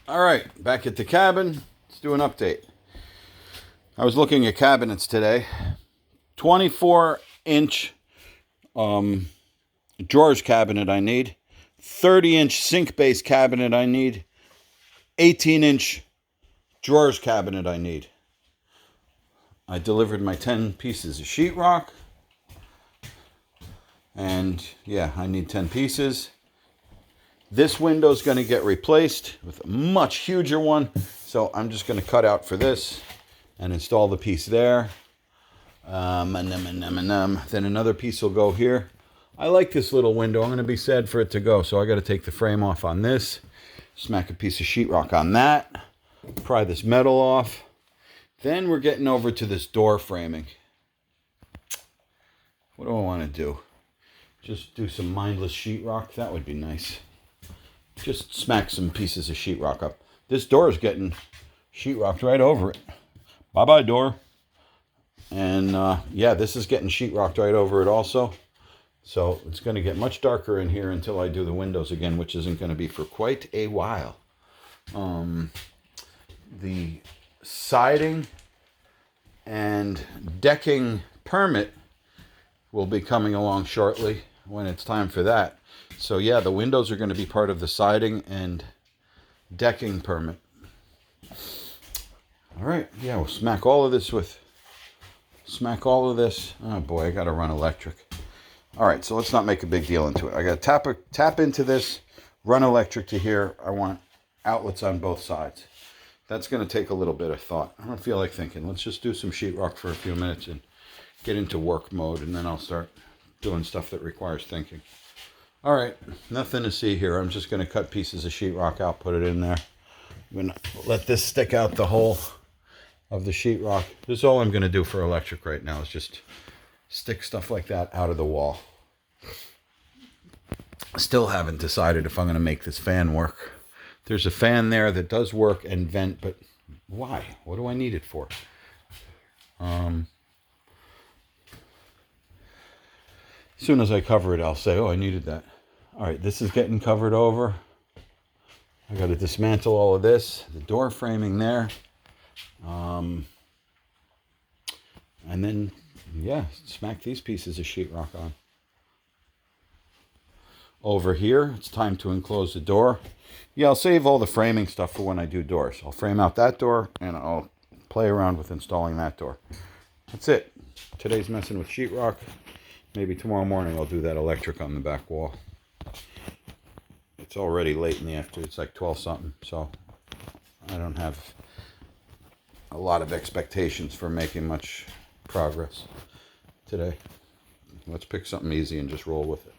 All right, back at the cabin. Let's do an update. I was looking at cabinets today. 24-inch drawers cabinet I need. 30-inch sink base cabinet I need. 18-inch drawers cabinet I need. I delivered my 10 pieces of sheetrock. And yeah, I need 10 pieces. This window is going to get replaced with a much huger one. So I'm just going to cut out for this and install the piece there. Then another piece will go here. I like this little window. I'm going to be sad for it to go. So I got to take the frame off on this. Smack a piece of sheetrock on that. Pry this metal off. Then we're getting over to this door framing. What do I want to do? Just do some mindless sheetrock. That would be nice. Just smack some pieces of sheetrock up. This door is getting sheetrocked right over it. Bye-bye, door. And yeah, this is getting sheetrocked right over it also. So it's going to get much darker in here until I do the windows again, which isn't going to be for quite a while. The siding and decking permit will be coming along shortly when it's time for that. So yeah, the windows are going to be part of the siding and decking permit. All right, yeah, we'll smack all of this. Oh boy, I got to run electric. All right, so let's not make a big deal into it. I got to tap into this, run electric to here. I want outlets on both sides. That's going to take a little bit of thought. I don't feel like thinking. Let's just do some sheetrock for a few minutes and get into work mode, and then I'll start doing stuff that requires thinking. All right, nothing to see here. I'm just going to cut pieces of sheetrock out, put it in there. I'm going to let this stick out the whole of the sheetrock. This is all I'm going to do for electric right now, is just stick stuff like that out of the wall. Still haven't decided if I'm going to make this fan work. There's a fan there that does work and vent, but why? What do I need it for? As soon as I cover it, I'll say, oh, I needed that. All right, this is getting covered over. I got to dismantle all of this, the door framing there. And then, yeah, smack these pieces of sheetrock on. Over here, it's time to enclose the door. Yeah, I'll save all the framing stuff for when I do doors. I'll frame out that door, and I'll play around with installing that door. That's it. Today's messing with sheetrock. Maybe tomorrow morning I'll do that electric on the back wall. It's already late in the afternoon. It's like 12 something, so I don't have a lot of expectations for making much progress today. Let's pick something easy and just roll with it.